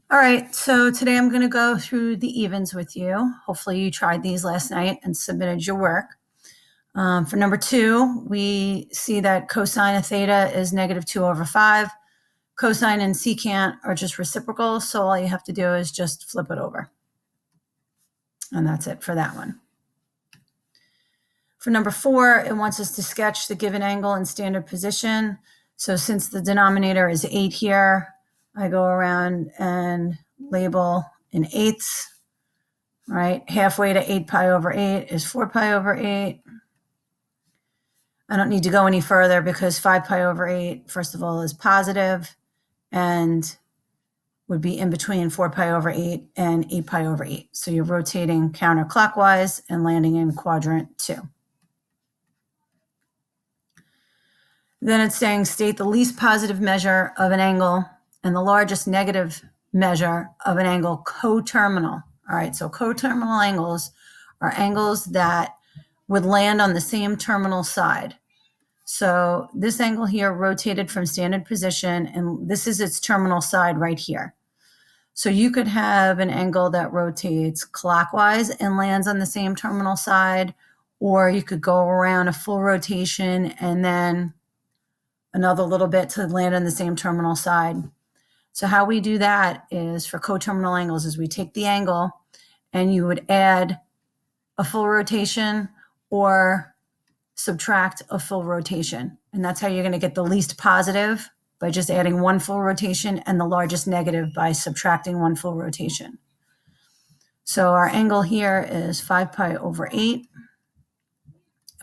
All right, so today I'm going to go through the evens with you. Hopefully you tried these last night and submitted your work. For number 2, we see that cosine of theta is -2/5. Cosine and secant are just reciprocal, so all you have to do is just flip it over. And that's it for that one. For number 4, it wants us to sketch the given angle in standard position. So since the denominator is 8 here, I go around and label in eighths, right? Halfway to 8 pi over 8 is 4 pi over 8. I don't need to go any further because 5 pi over 8, first of all, is positive and would be in between 4 pi over 8 and 8 pi over 8. So you're rotating counterclockwise and landing in quadrant 2. Then it's saying state the least positive measure of an angle and the largest negative measure of an angle coterminal. All right, so coterminal angles are angles that would land on the same terminal side. So this angle here rotated from standard position, and this is its terminal side right here. So you could have an angle that rotates clockwise and lands on the same terminal side, or you could go around a full rotation and then another little bit to land on the same terminal side. So how we do that is for coterminal angles is we take the angle and you would add a full rotation or subtract a full rotation. And that's how you're going to get the least positive, by just adding one full rotation, and the largest negative by subtracting one full rotation. So our angle here is 5 pi over 8.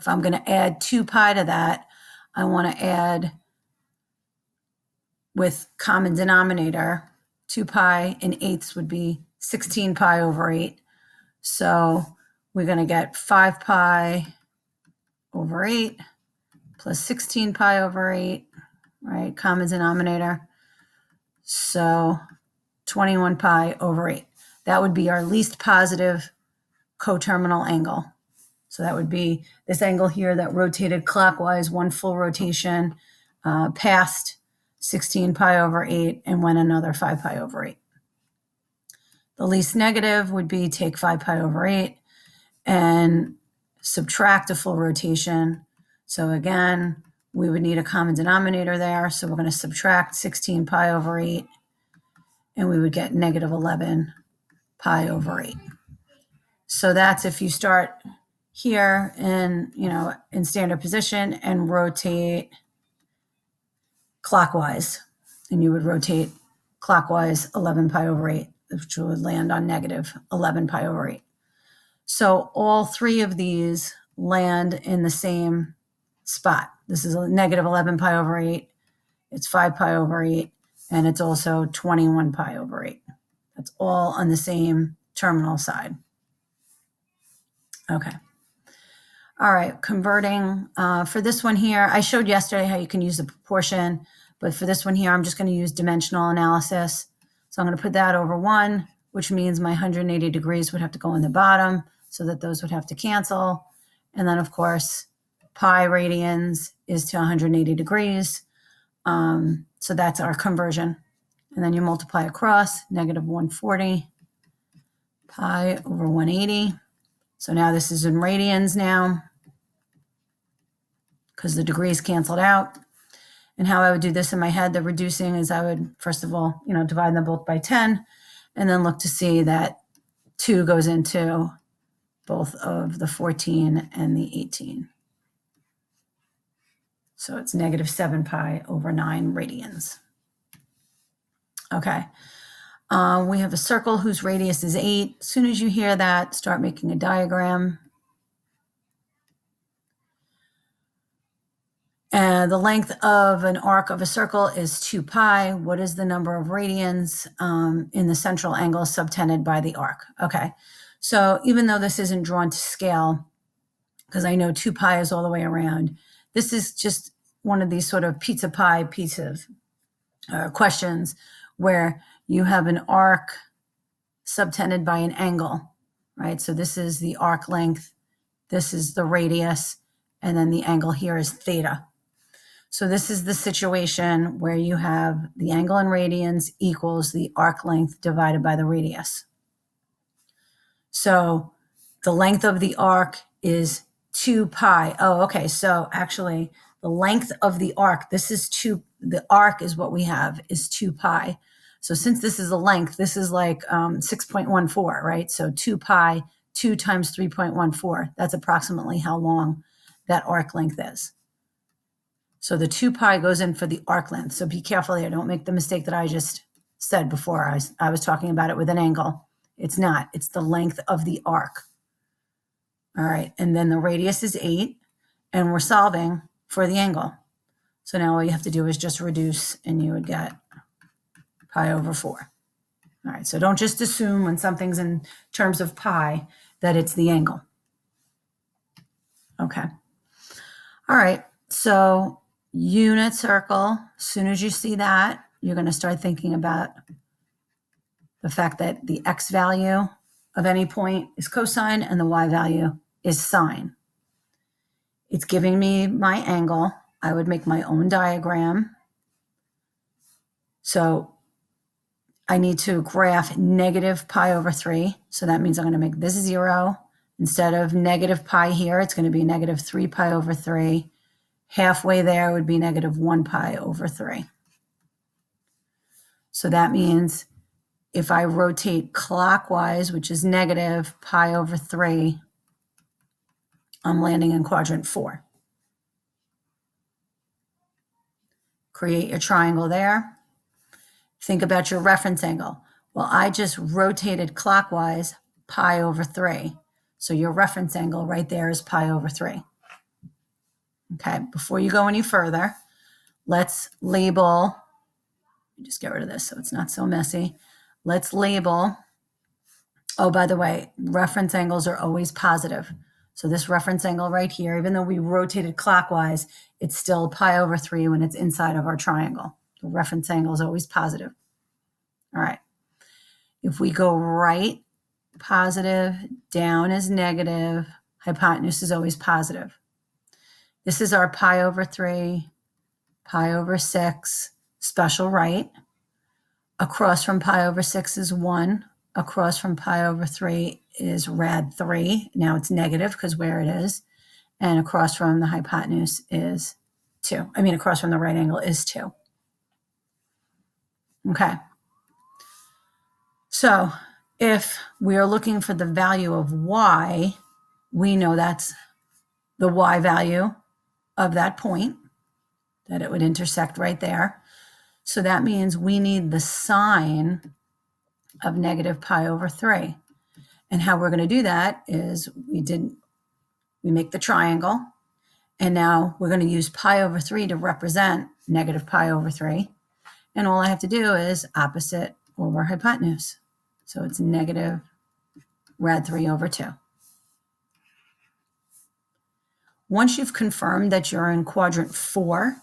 If I'm going to add 2 pi to that, I want to add, with common denominator, 2 pi in eighths would be 16 pi over 8. So we're going to get 5 pi over 8 plus 16 pi over 8, right? Common denominator. So 21 pi over 8. That would be our least positive coterminal angle. So that would be this angle here that rotated clockwise, one full rotation, past 16 pi over 8 and went another 5 pi over 8. The least negative would be take 5 pi over 8 and subtract a full rotation. So again, we would need a common denominator there. So we're going to subtract 16 pi over 8 and we would get -11 pi over 8. So that's if you start here in standard position and rotate clockwise, and you would rotate clockwise 11 pi over 8, which would land on -11 pi over 8. So all 3 of these land in the same spot. This is a -11 pi over 8. It's 5 pi over 8, and it's also 21 pi over 8. That's all on the same terminal side. Okay. All right, converting. For this one here, I showed yesterday how you can use the proportion, but for this one here, I'm just going to use dimensional analysis. So I'm going to put that over 1, which means my 180 degrees would have to go in the bottom, so that those would have to cancel. And then, of course, pi radians is to 180 degrees. So that's our conversion. And then you multiply across, -140 pi over 180. So now this is in radians now, because the degrees canceled out. And how I would do this in my head, the reducing is I would, first of all, divide them both by 10, and then look to see that 2 goes into both of the 14 and the 18. So it's -7 pi over 9 radians. Okay. We have a circle whose radius is 8. As soon as you hear that, start making a diagram. And the length of an arc of a circle is 2 pi. What is the number of radians in the central angle subtended by the arc? Okay. So even though this isn't drawn to scale, because I know 2 pi is all the way around, this is just one of these sort of pizza pie pieces questions where you have an arc subtended by an angle, right? So this is the arc length, this is the radius, and then the angle here is theta. So this is the situation where you have the angle in radians equals the arc length divided by the radius. So the length of the arc is 2 pi. Oh, okay. So actually the length of the arc, the arc is what we have is 2 pi. So since this is a length, this is like 6.14, right? So 2 pi, 2 times 3.14. That's approximately how long that arc length is. So the 2 pi goes in for the arc length. So be careful here. Don't make the mistake that I just said before. I was talking about it with an angle. It's not. It's the length of the arc. All right. And then the radius is 8. And we're solving for the angle. So now all you have to do is just reduce, and you would get pi over 4. All right. So don't just assume when something's in terms of pi that it's the angle. Okay. All right. So unit circle, as soon as you see that, you're going to start thinking about the fact that the x value of any point is cosine and the y value is sine. It's giving me my angle. I would make my own diagram. So I need to graph negative pi over 3. So that means I'm going to make this 0. Instead of negative pi here, it's going to be negative 3 pi over 3. Halfway there would be negative 1 pi over 3. So that means if I rotate clockwise, which is negative pi over 3, I'm landing in quadrant 4. Create your triangle there. Think about your reference angle. Well, I just rotated clockwise pi over 3. So your reference angle right there is pi over 3. Okay, before you go any further, let's label, just get rid of this so it's not so messy. Let's label, oh, by the way, reference angles are always positive. So this reference angle right here, even though we rotated clockwise, it's still pi over 3 when it's inside of our triangle. The reference angle is always positive. All right. If we go right, positive, down is negative, hypotenuse is always positive. This is our pi over 3, pi over 6, special right. Across from pi over 6 is 1. Across from pi over 3 is rad 3. Now it's negative because where it is. And across from the hypotenuse is 2. Across from the right angle is 2. Okay. So if we are looking for the value of y, we know that's the y value of that point, that it would intersect right there. So that means we need the sine of negative pi over 3. And how we're going to do that is we make the triangle, and now we're going to use pi over 3 to represent negative pi over 3. And all I have to do is opposite over hypotenuse. So it's negative rad 3 over 2. Once you've confirmed that you're in quadrant 4,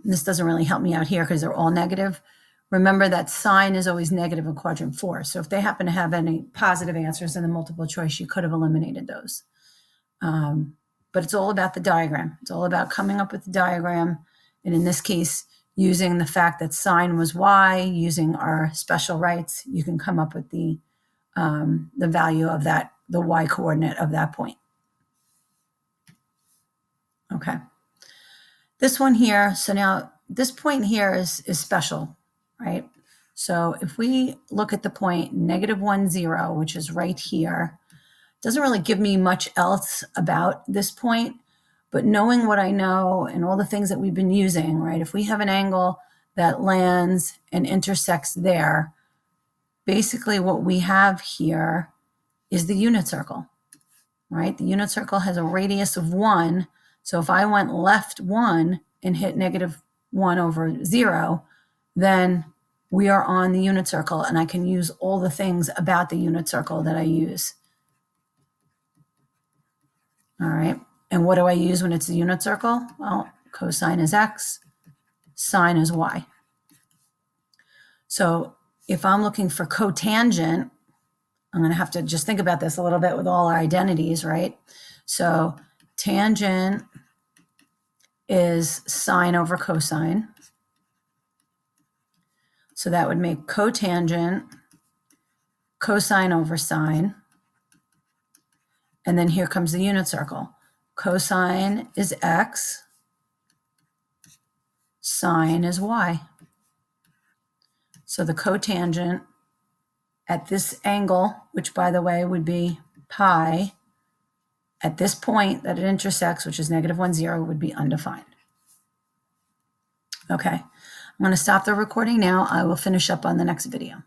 this doesn't really help me out here because they're all negative. Remember that sine is always negative in quadrant 4. So if they happen to have any positive answers in the multiple choice, you could have eliminated those. But it's all about the diagram. It's all about coming up with the diagram. And in this case, using the fact that sine was y, using our special rights, you can come up with the value of that, the y coordinate of that point. Okay. This one here, so now this point here is special, right? So if we look at the point negative 1, 0, which is right here, doesn't really give me much else about this point, but knowing what I know and all the things that we've been using, right? If we have an angle that lands and intersects there, basically what we have here is the unit circle, right? The unit circle has a radius of 1. So if I went left 1 and hit negative 1 over 0, then we are on the unit circle, and I can use all the things about the unit circle that I use. All right. And what do I use when it's a unit circle? Well, cosine is x, sine is y. So if I'm looking for cotangent, I'm going to have to just think about this a little bit with all our identities, right? So tangent is sine over cosine. So that would make cotangent cosine over sine. And then here comes the unit circle. Cosine is x, sine is y. So the cotangent at this angle, which by the way would be pi, at this point that it intersects, which is -1, 0, would be undefined. Okay, I'm going to stop the recording now. I will finish up on the next video.